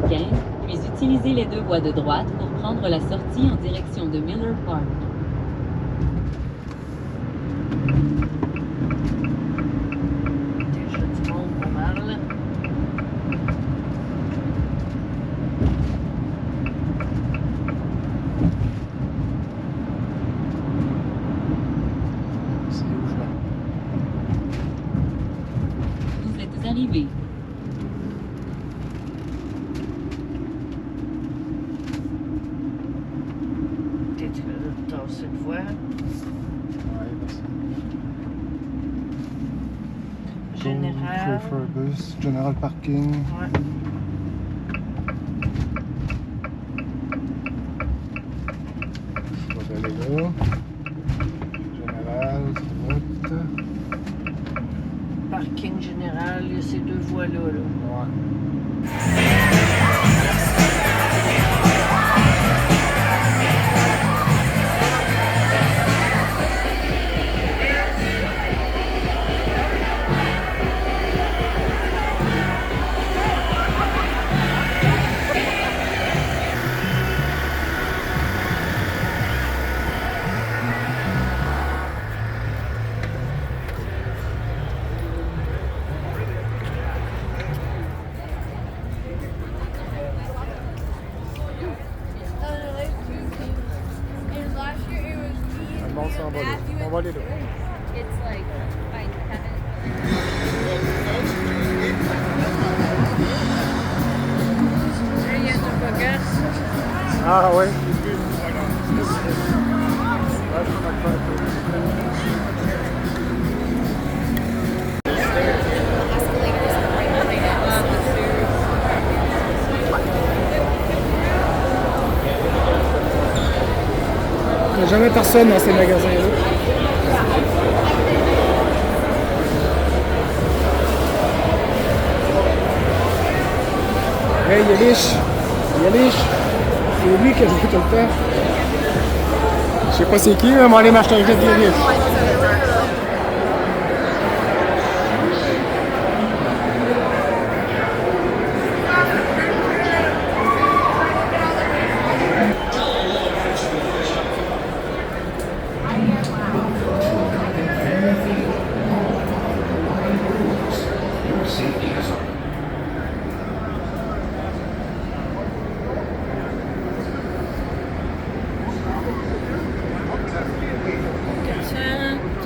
75, puis utilisez les deux voies de droite pour prendre la sortie en direction de Miller Park. Déjà du monde pas mal. C'est où je vais? Vous êtes arrivé. T'es-tu là de tasser de voie? Ouais, merci. Général. Prefer bus, General Parking. Ouais. Je vais aller là. Général, route. Parking général, il y a ces deux voies-là. Là. Ouais. Bon, on s'en va là. On va aller là. It's like I haven't. Là, il y a du bogasse. Ah ouais. Il n'y a jamais personne dans ces magasins-là. Hey, Yalish! Yalish! C'est lui qui a joué tout le temps. Je sais pas c'est qui, mais on va aller m'acheter un jeu de Yalish.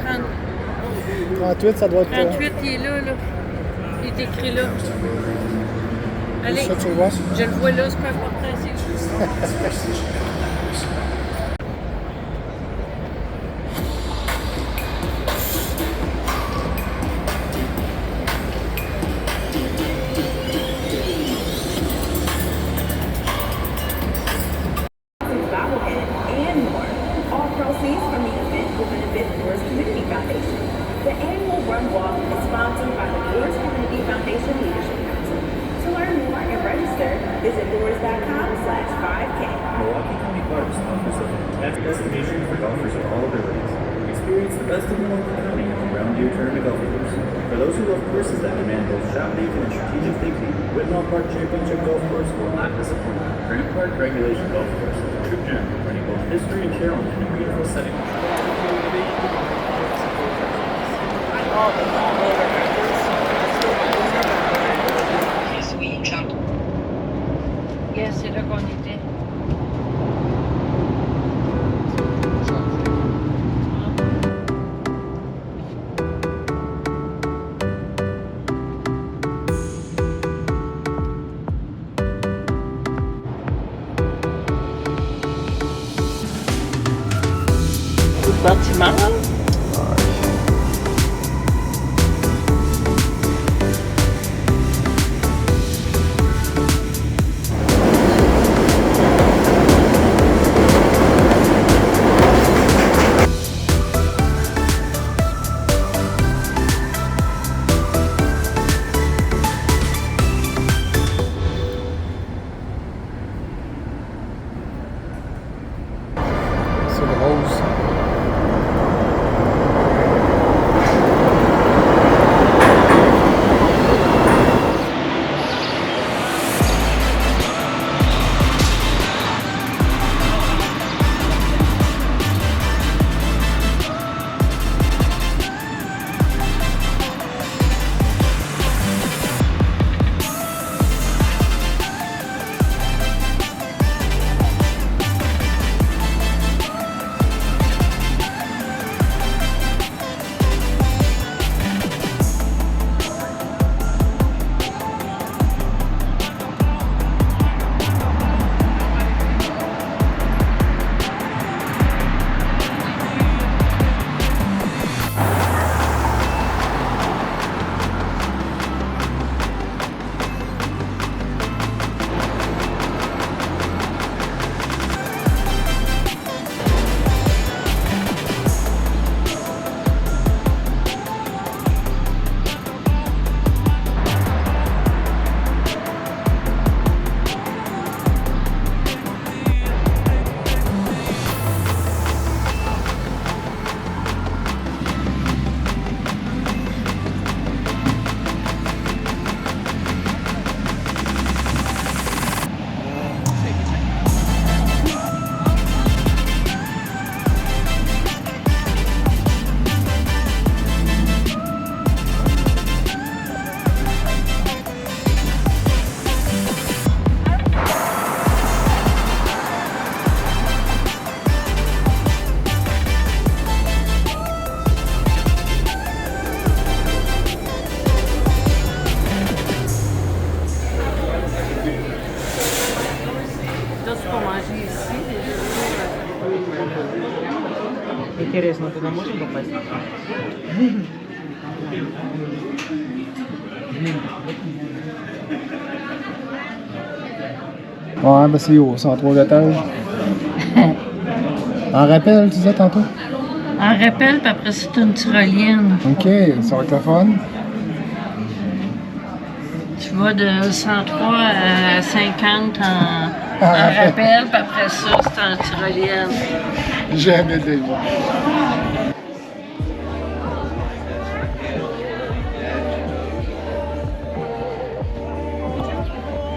Trente- 38, ça doit être... 38, il est là, là. Il est écrit là. Allez, ça, tu le vois? je le vois là, c'est pas important, c'est juste. bobblehead, and more. All proceeds from the event will benefit Brewers Community Foundation. The annual Run Walk is sponsored by the Brewers Community Foundation Leadership Council. To learn more and register, visit brewers.com/5K. Milwaukee County Parks offers a fantastic destination for golfers of all abilities. Experience the best of Milwaukee County in the round deer tournament golf course. For those who love courses that demand both shot making and strategic thinking, Whitnall Park Championship Golf Course will not disappoint. Grant Park Regulation Golf Course is a true gem, running both history and challenge in a beautiful setting. Yes, c'est là qu'on était. Le bâtiment, là? C'est le rose. tu pour manger ici. Интересно, туда можно попасть? Ouais, ben c'est haut, 103 étages. En rappel, tu disais tantôt? En rappel, puis après ça, c'est une tyrolienne. Ok, ça va être le fun. Tu vas de 103 à 50 en rappel, puis après ça, c'est en tyrolienne. Jamais de voir.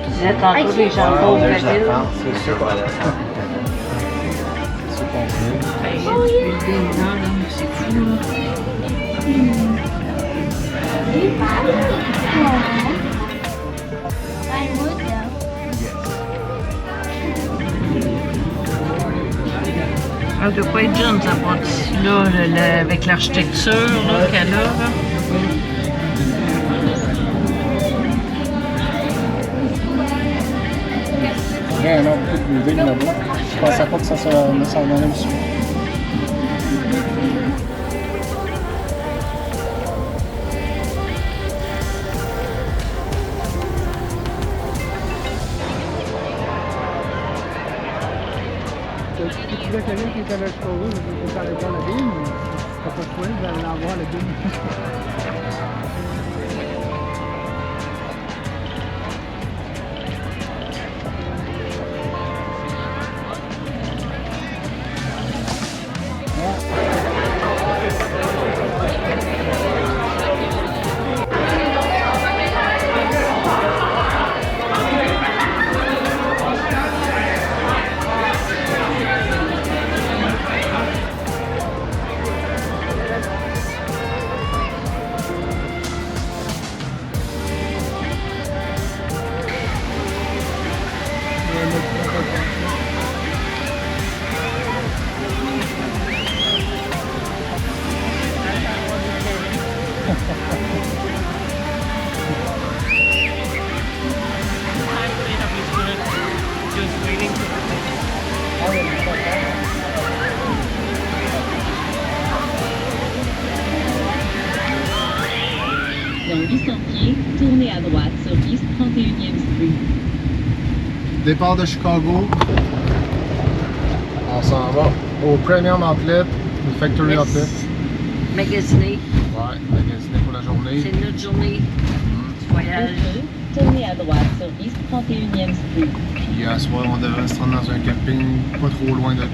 Tu disais tantôt les gens pas au Brésil. C'est sûr qu'on va aller Le building, là, c'est fou, là. I would though. Elle doit pas être jeune, ça part d'ici, là, avec l'architecture là, qu'elle a. Là. Ouais, non, beaucoup de building là-bas. Je pensais pas que ça s'en allait aussi. Tu disais quelqu'un qui était à Chicago, qui était allé voir la ville, mais t'as pas de choix d'aller en voir la ville. Dans 800 pieds, tournez à droite sur East 31e Street. Départ de Chicago. On s'en va au Premium Outlet, au Factory Outlet. Magasiner. Ouais, magasiner pour la journée. C'est notre journée du voyage. Tournez à droite sur East 31e Street. Puis à soir, on devrait se rendre dans un camping pas trop loin de là.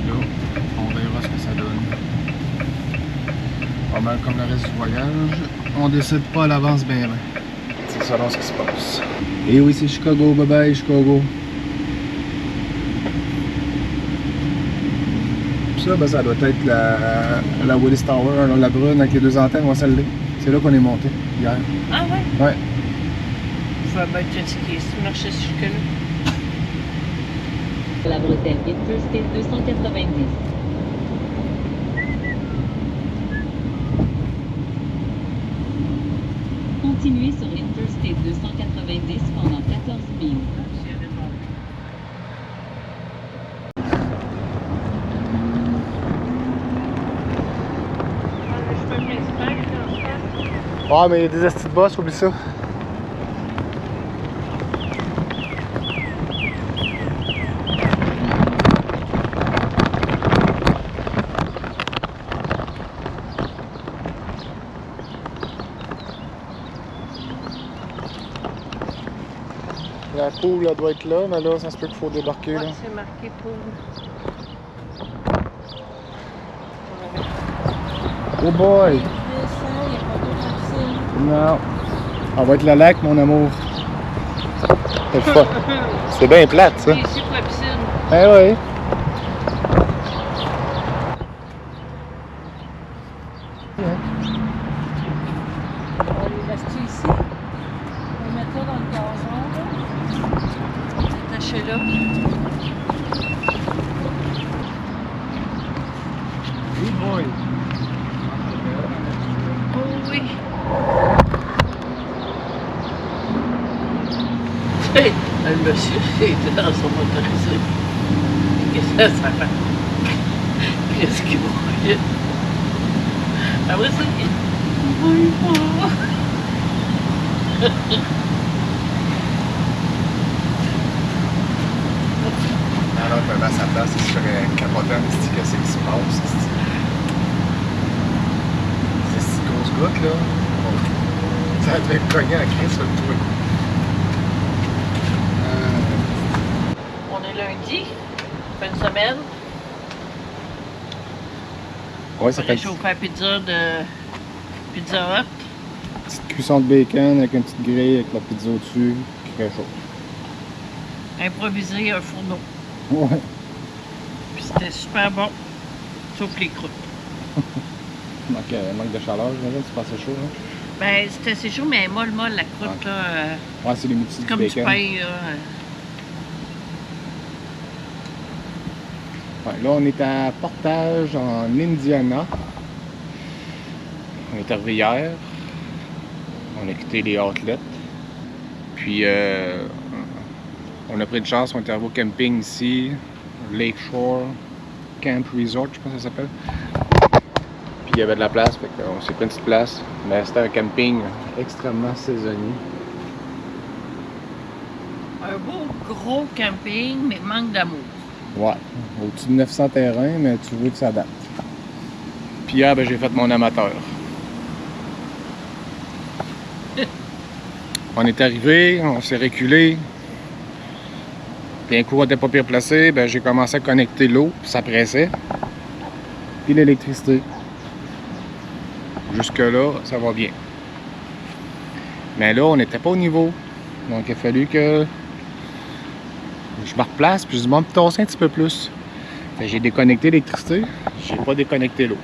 On verra ce que ça donne. Pas mal comme le reste du voyage. On décide pas à l'avance bien. C'est selon ce qui se passe. Et oui, c'est Chicago. Bye bye, Chicago. Ça, ben, ça doit être la Willis Tower, la brune avec les deux antennes, on celle-là. C'est là qu'on est monté hier. Ah ouais? Ouais. Ça va être fatigué si tu marchais jusque-là. La bretelle Interstate 290. Continuez sur Interstate 290 pendant 14 milles. Ah, mais il y a des astis de boss, oublie ça. La poule elle doit être là, mais là, ça se peut qu'il faut débarquer. Ouais, Là. c'est marqué pour. Oh boy! Non. Ça va être le lac, mon amour. C'est le fun. C'est bien plate, ça. Et ici pour la piscine. Eh oui. On va les rester ici. On va mettre ça dans le gazon. Attaché là. Oh boy! Oh oui. Le monsieur était dans son motorisé. Qu'est-ce qu'il va? Après ça, il va. Alors, je me mets à sa place, je serais capotant, qu'est-ce qui se passe? C'est si grosse goutte, là. Oh. Ça devait être cogné à crise sur le truc. On est lundi, fin de semaine. Ouais, ça On fait a une chauffé la pizza de Pizza Hut. petite cuisson de bacon avec une petite grille avec la pizza au-dessus, quelque chose. Improvisé un fourneau. Ouais. Puis c'était super bon, sauf les croûtes. Manque de chaleur, j'imagine, c'est pas assez chaud, là. Ben, c'était assez chaud, mais molle, la croûte, Ouais. là. Ouais, c'est les moutons C'est du comme du bacon. pain, là. Ouais, là, on est à Portage, en Indiana. On est arrivé hier. On a quitté les outlets. Puis, on a pris une chance. On est arrivé au camping ici. Lakeshore Camp Resort, je pense que ça s'appelle. Puis, il y avait de la place. Fait qu'on s'est pris une petite place. Mais c'était un camping extrêmement saisonnier. Un beau gros camping, mais manque d'amour. Ouais, au-dessus de 900 terrains, mais tu veux que ça date. Puis hier, ben, j'ai fait mon amateur. On est arrivé, on s'est reculé. Puis un coup, on n'était pas pire placé, ben, j'ai commencé à connecter l'eau, puis ça pressait. Puis l'électricité. Jusque-là, ça va bien. Mais là, on n'était pas au niveau. Donc, il a fallu que je me replace, puis je demande de tasser un petit peu plus. Fait que j'ai déconnecté l'électricité, j'ai pas déconnecté l'eau.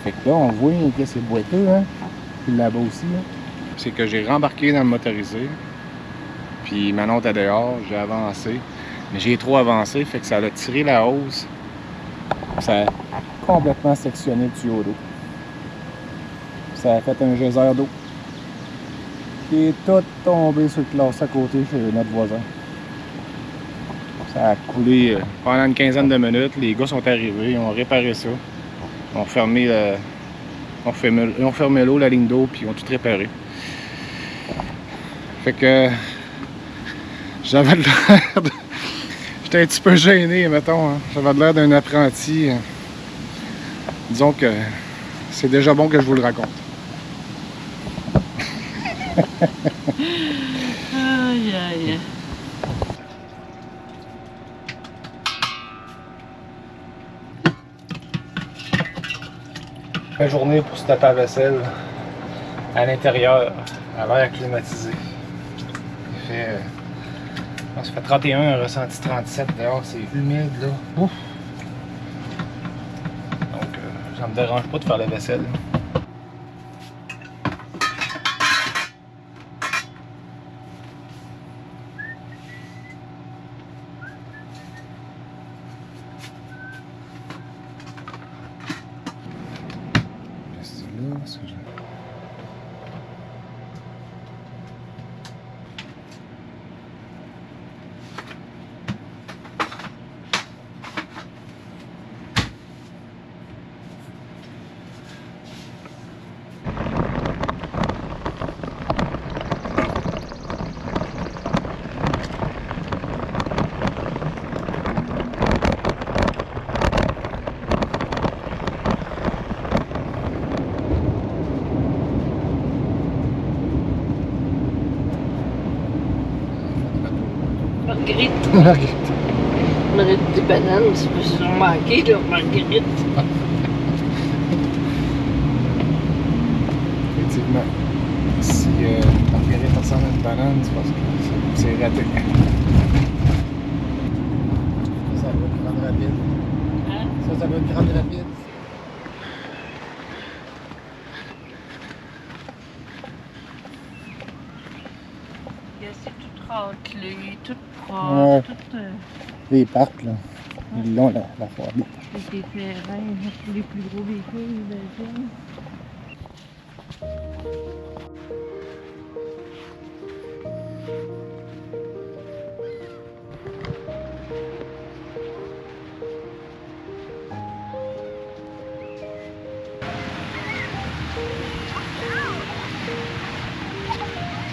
Fait que là, on voit que c'est boiteux, hein. Puis là-bas aussi, là. C'est que j'ai rembarqué dans le motorisé. Puis maintenant, on était dehors, j'ai avancé. Mais j'ai trop avancé, fait que ça a tiré la hausse. Ça a complètement sectionné le tuyau d'eau. Ça a fait un geyser d'eau qui est tout tombé sur le classe à côté chez notre voisin. Ça a coulé pendant une quinzaine de minutes. Les gars sont arrivés, ils ont réparé ça. Ils ont fermé l'eau, la ligne d'eau, puis ils ont tout réparé. Fait que j'avais de l'air de... J'étais un petit peu gêné, mettons. Hein. J'avais de l'air d'un apprenti. Disons que c'est déjà bon que je vous le raconte. Aïe, aïe. Une journée pour se taper la vaisselle à l'intérieur, à l'air climatisé. Il fait, ça fait 31, un ressenti 37 dehors, c'est humide là. Ouf. Donc ça me dérange pas de faire la vaisselle. Marguerite. On aurait des bananes, c'est parce qu'ils ont manqué, là, Marguerite. Effectivement. Si Marguerite ressemble à une banane, c'est parce que c'est raté. Ça va être grande rapide. Hein? Ça va être grande rapide. C'est tout raclé, tout Ouais. propre, tout Les parcs, là, ils l'ont la fois. avec des terrains, les plus gros véhicules, j'imagine.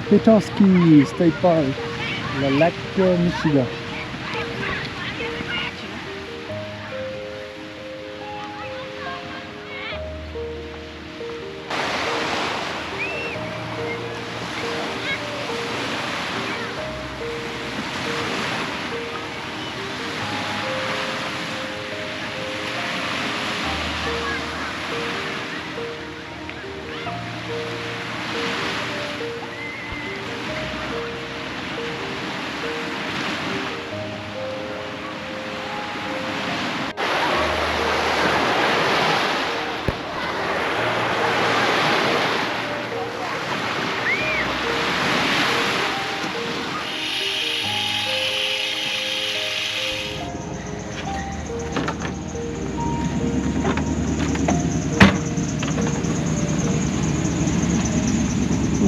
Petoskey State Park, le lac Michigan.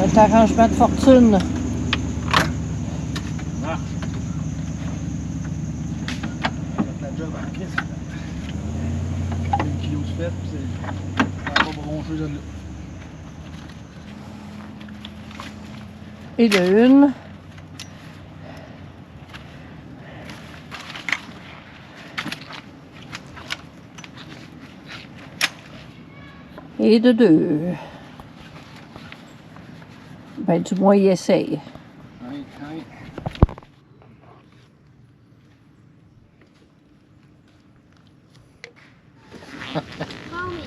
Notre arrangement de fortune. La job en crise. 1 kilo de fait, c'est pas bronché de là. Et de une. Et de deux. Ben, du moins, il essaye. Oui, oui. Follow me.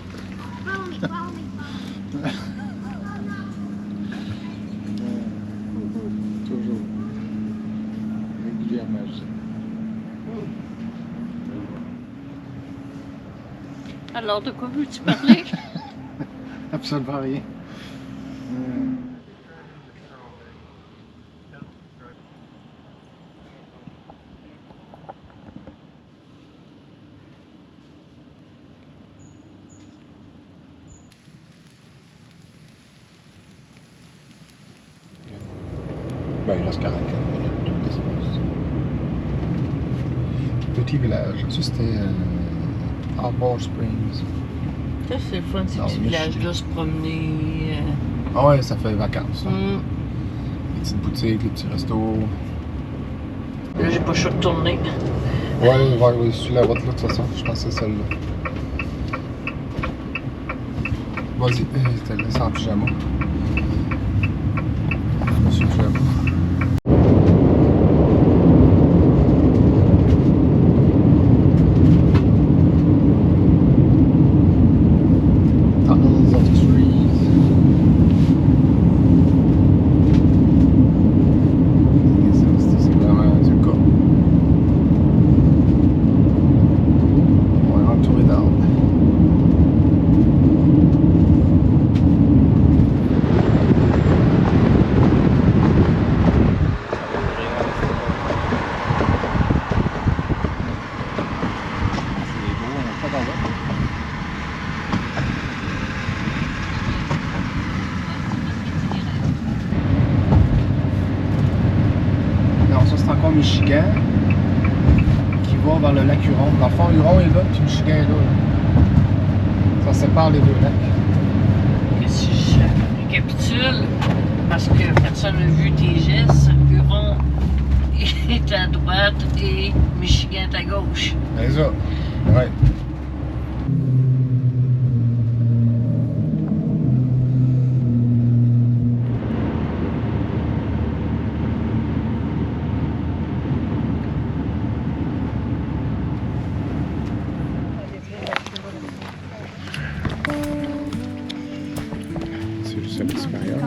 Follow me. Follow me. Toujours. Régulièrement, je sais. Alors, de quoi veux-tu parler? Absolument rien. Ben, il reste 44 minutes d'espace. Petit village. Ça, c'était Harbor Springs. Ça, c'est le fun, ces Non, petits mais villages-là, se promener. Ah ouais, ça fait vacances. Hein. Mm. Les petites boutiques, les petits restos. Là, j'ai pas le choix de tourner. Ouais, sur la route là, de toute façon. Je pense que c'est celle-là. Vas-y, t'as laissé en pyjama. Monsieur pyjama. Tunnels of trees. C'est vraiment du cas. On est entouré d'arbres. C'est beau, on n'a pas d'endroit. Non, ça c'est encore Michigan qui va vers le lac Huron. Dans le fond, Huron est là, puis Michigan est là. Ça sépare les deux lacs. Mais si je récapitule, parce que personne n'a vu tes gestes, Huron est à droite et Michigan est à gauche. C'est ça. Ouais. C'est juste à l'extérieur.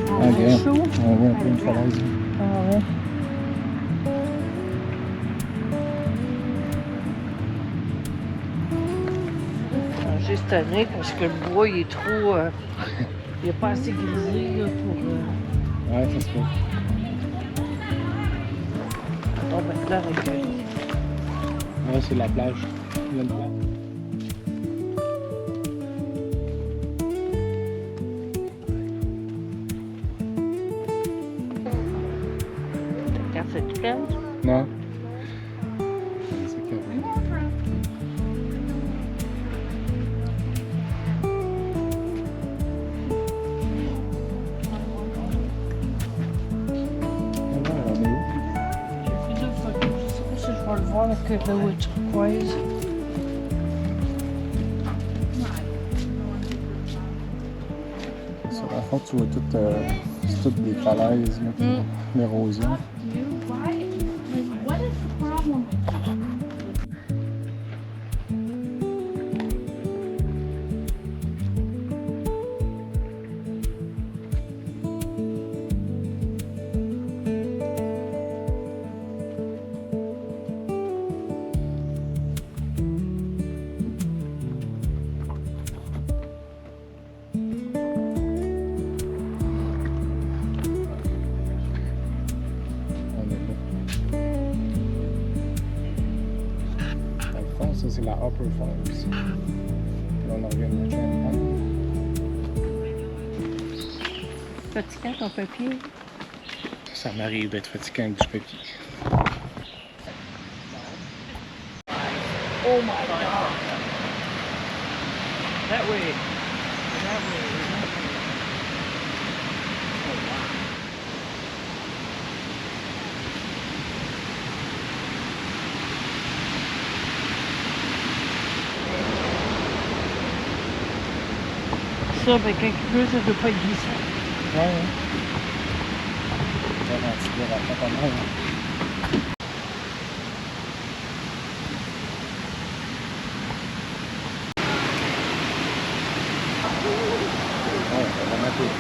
Ah, regarde. chaud. On voit un peu une falaise. Ah ouais. J'ai cette année parce que le bois il est trop. Il n'est pas assez grisé là, pour. Ouais, ça se fait. Oh, ben là, recueil. Ouais, c'est la plage. Il y a le plat. Ta carte est claire? Non. C'est carré. voir le cadeau turquoise. Sur la fond, tu vois c'est toutes des falaises, là, puis l'érosion. What is the problem with you? Ça, c'est la Upper Falls. Là, on revient de Champlain. Fatigant ton papier. Ça m'arrive d'être fatigué avec du papier. Oh my god. That way. That way. Oh wow. Ça, avec un peu, ça doit pas être glissant. Ouais, ouais. Ça va ralentir après pas mal. Ouais, ça va mettre au bout.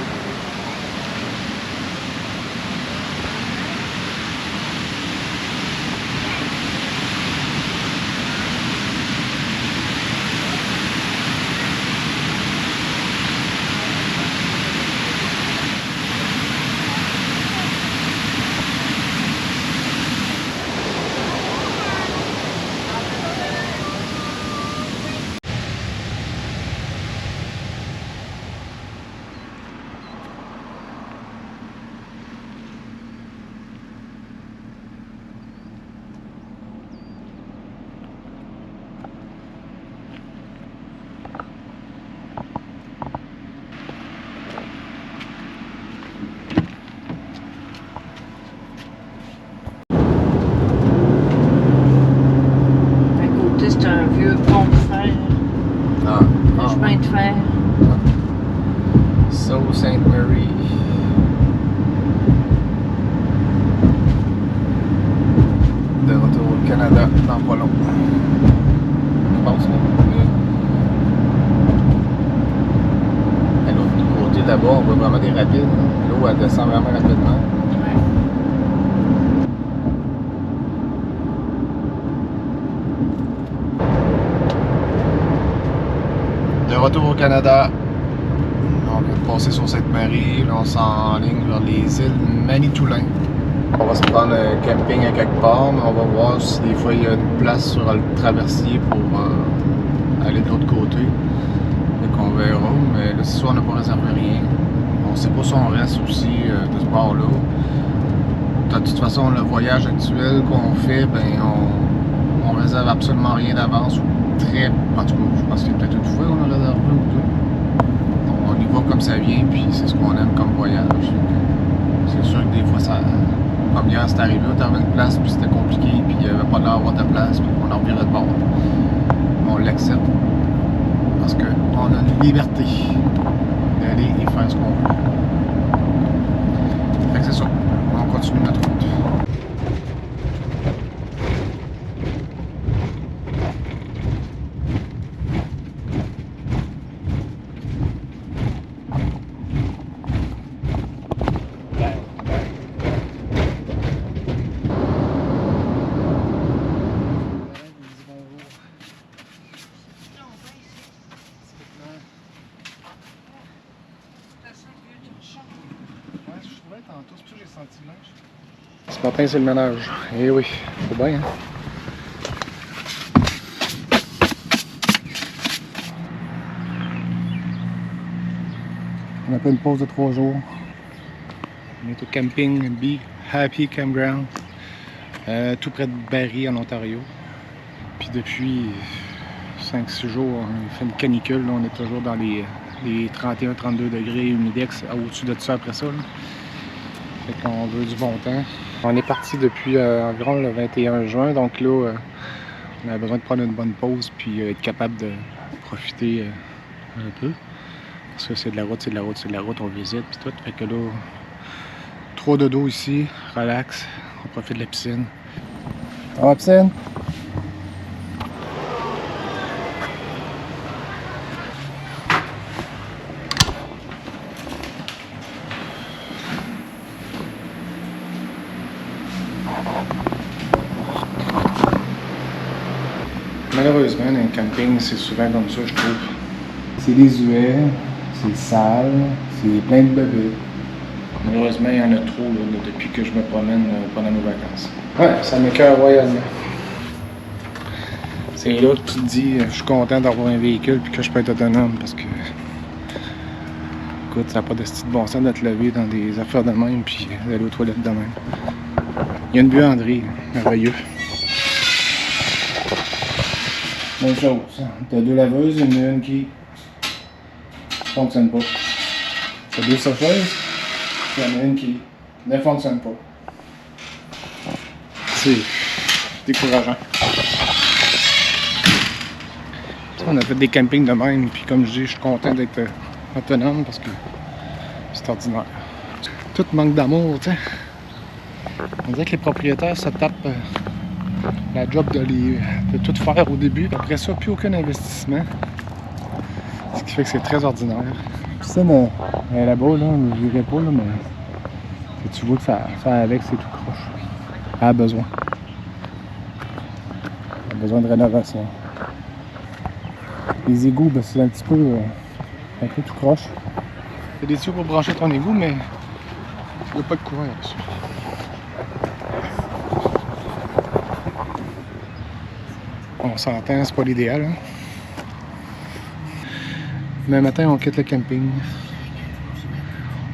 C'est un vieux pont de fer. Un chemin de fer. Sault Ste. Marie. De retour au Canada, dans pas long. Je pense, à l'autre côté là-bas, on voit vraiment des rapides. L'eau, elle descend vraiment rapidement. De retour au Canada, on vient de passer sur Sainte-Marie, là on s'enligne vers les îles Manitoulin. On va se prendre un camping à quelque part, mais on va voir si des fois il y a une place sur le traversier pour aller de l'autre côté. Donc on verra, mais là ce soir on n'a pas réservé rien. On sait pas si on reste aussi de ce bord-là. De toute façon, le voyage actuel qu'on fait, ben on réserve absolument rien d'avance. Très, en tout cas, je pense qu'il y a peut-être une fois qu'on a réservé ou deux. Donc, on y va comme ça vient, puis c'est ce qu'on aime comme voyage. C'est sûr que des fois, ça, comme hier, c'est arrivé, on avait une place, puis c'était compliqué, puis il n'y avait pas l'air d'avoir ta place, puis on en revirait de bord. On l'accepte, parce qu'on a une liberté d'aller et faire ce qu'on veut. Fait que c'est ça, on continue notre route. Ce matin, c'est le ménage. Eh oui, faut bien, hein? On a fait une pause de 3 jours. On est au camping Be Happy Campground, tout près de Barrie, en Ontario. Puis depuis 5-6 jours, on fait une canicule. Là, on est toujours dans les 31-32 degrés humidex, au-dessus de ça après ça. Là. Fait qu'on veut du bon temps. On est parti depuis environ le 21 juin, donc là, on a besoin de prendre une bonne pause puis être capable de profiter un peu. Parce que c'est de la route, c'est de la route, c'est de la route, on visite puis tout. Fait que là, 3 dodo ici, relax, on profite de la piscine. On va piscine? Malheureusement, dans un camping, c'est souvent comme ça, je trouve. C'est désuet, c'est sale, c'est plein de bébés. Malheureusement, il y en a trop là, depuis que je me promène pendant nos vacances. Ouais, ça m'écoeure royalement. C'est là que tu te dis, je suis content d'avoir un véhicule et que je peux être autonome parce que, écoute, ça n'a pas de style de bon sens de te lever dans des affaires de même puis d'aller aux toilettes de même. Il y a une buanderie, merveilleux. Même chose. T'as 2 laveuses, une qui fonctionne pas. T'as 2 sécheuses, il y en a une qui ne fonctionne pas. C'est décourageant. On a fait des campings de même, puis comme je dis, je suis content d'être autonome parce que c'est ordinaire. Tout manque d'amour, tu sais. On dirait que les propriétaires se tapent la job de tout faire au début. Après ça, plus aucun investissement. Ce qui fait que c'est très ordinaire. Puis ça, elle est là-bas, là, je dirais pas, là, mais tu vois que ça avec, c'est tout croche. Elle a besoin. Elle a besoin de rénovation. Les égouts, ben, c'est un petit peu tout croche. Il y a des tuyaux pour brancher ton égout, mais il n'y a pas de courant là-dessus. On s'entend, c'est pas l'idéal. Hein? Demain matin, on quitte le camping.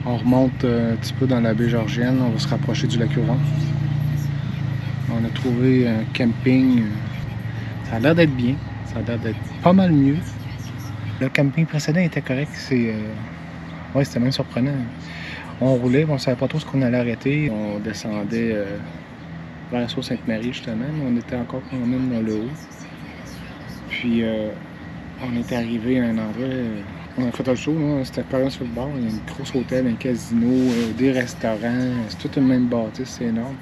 On remonte un petit peu dans la baie Georgienne. On va se rapprocher du lac Huron. On a trouvé un camping. Ça a l'air d'être bien. Ça a l'air d'être pas mal mieux. Le camping précédent était correct. Ouais, c'était même surprenant. On roulait, on savait pas trop ce qu'on allait arrêter. On descendait vers Sault-Sainte-Marie, justement. Mais on était encore quand même dans le haut. Puis, on est arrivé à un endroit, on a fait un show, c'était carrément sur le bord, il y a une grosse hôtel, un casino, des restaurants, c'est toute une même bâtisse, c'est énorme.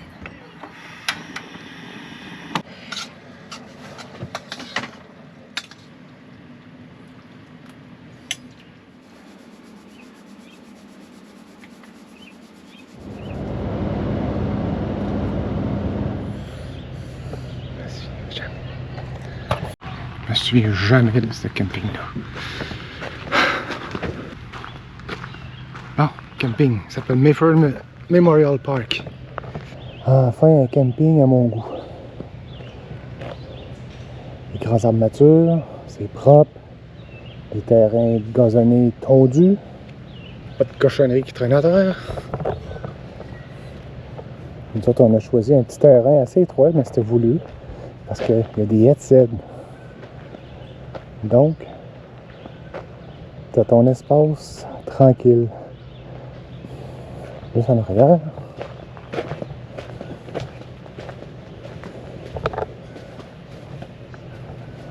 Je me souviens jamais de ce camping-là. Ah, camping. Ça s'appelle Mayfair Memorial Park. Enfin, un camping à mon goût. Les grands arbres nature, c'est propre. Les terrains gazonnés tondus. Pas de cochonnerie qui traîne à terre. Nous autres, on a choisi un petit terrain assez étroit, mais c'était voulu. Parce qu'il y a des haies de cèdre. Donc, tu as ton espace tranquille. Juste en arrière.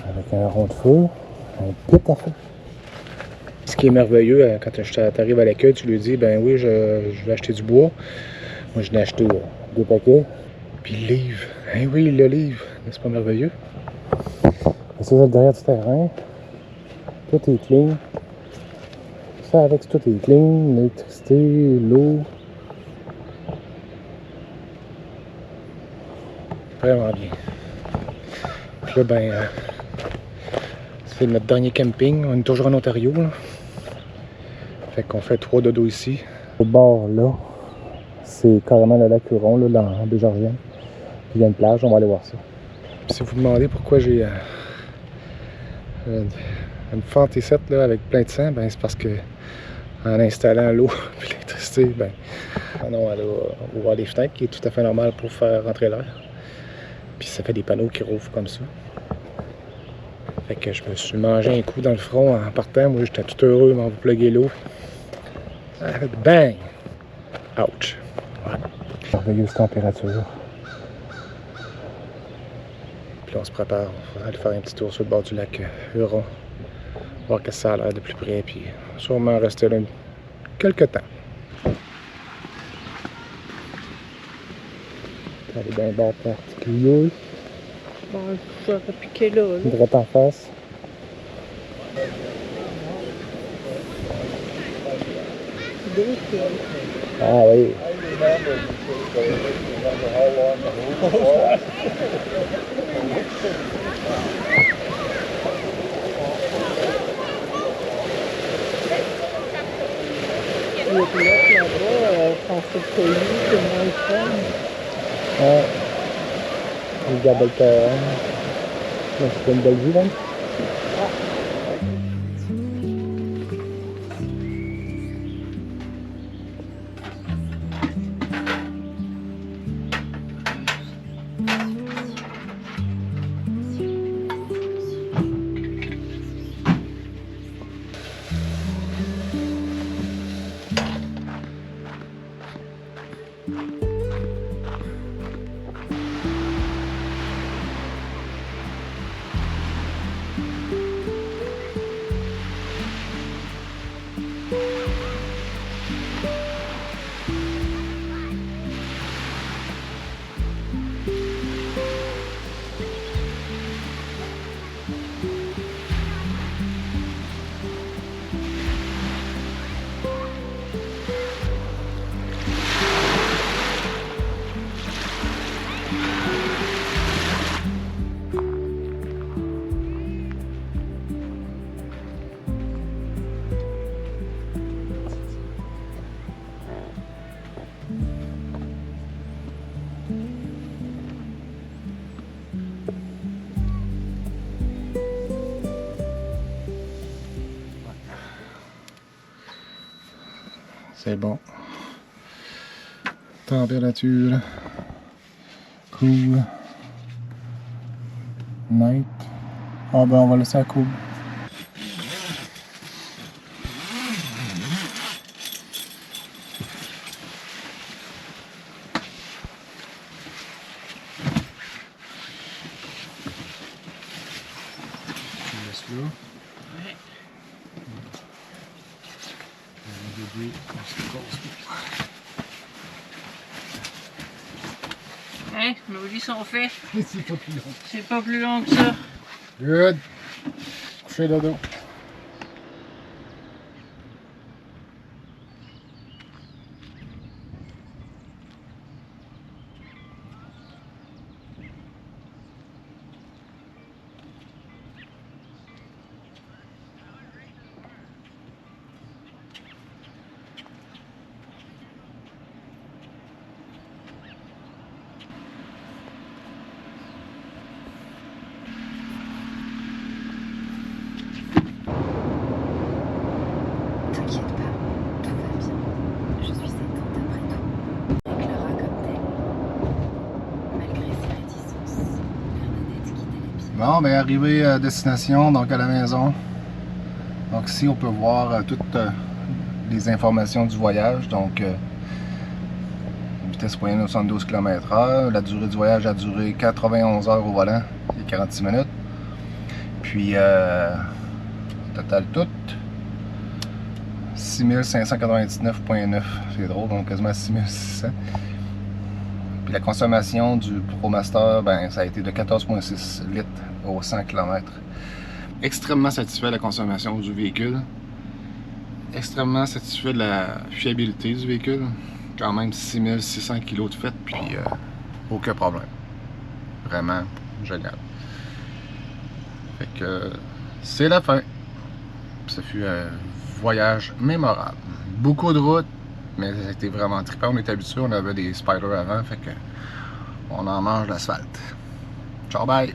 Avec un rond de feu, un pit à feu. Ce qui est merveilleux, quand tu arrives à l'accueil, tu lui dis, ben oui, je vais acheter du bois. Moi, je l'ai acheté 2 paquets. Puis le livre. Eh oui, le livre. N'est-ce pas merveilleux? Et ça, c'est derrière du terrain. Tout est clean. Ça, avec tout est clean. L'électricité, l'eau. Vraiment bien. Puis là, ben, c'est notre dernier camping. On est toujours en Ontario, là. Fait qu'on fait 3 dodos ici. Au bord, là, c'est carrément le lac Huron, là, dans la baie Georgienne. Puis il y a une plage, on va aller voir ça. Puis si vous vous demandez pourquoi j'ai une fente ici là, avec plein de sang, ben c'est parce que en installant l'eau et l'électricité, ben non, elle a ouvert les fenêtres, qui est tout à fait normal pour faire rentrer l'air. Puis ça fait des panneaux qui rouvrent comme ça. Fait que je me suis mangé un coup dans le front en partant. Moi, j'étais tout heureux de m'en plugger l'eau. Bang! Ouch! Merveilleuse température. Puis on se prépare, on va aller faire un petit tour sur le bord du lac Huron. Voir que ça a l'air de plus près, puis sûrement rester là quelques temps. Aller dans le bord particulier. Bon, j'aurais piqué là. Direct en face. Ah oui. Ouais. Regarde le terrain. C'est une belle vue, là. C'est bon. Température. Cool. Night. Ah ben on va laisser ça cool. Je laisse là. Hein, nos lits sont faits. C'est pas plus long. C'est pas plus long que ça. Good. Coucher dodo. T'inquiète pas, tout va bien. Je suis éteinte après tout. Déclara comme telle. Malgré ses réticences, Bernadette quittait les pieds. Bon, ben arrivé à destination, donc à la maison. Donc ici, on peut voir toutes les informations du voyage. Donc, vitesse moyenne 72 km/h. La durée du voyage a duré 91 heures au volant et 46 minutes. Puis, total tout, 6599,9. C'est drôle, donc quasiment 6600. Puis la consommation du ProMaster, ben, ça a été de 14,6 litres au 100 km. Extrêmement satisfait de la consommation du véhicule. Extrêmement satisfait de la fiabilité du véhicule. Quand même 6600 kg de fait, puis aucun problème. Vraiment génial. Fait que c'est la fin. Ça fut un voyage mémorable. Beaucoup de routes, mais ça a été vraiment trippant. On était habitué, on avait des Spyder avant, fait que on en mange l'asphalte. Ciao, bye!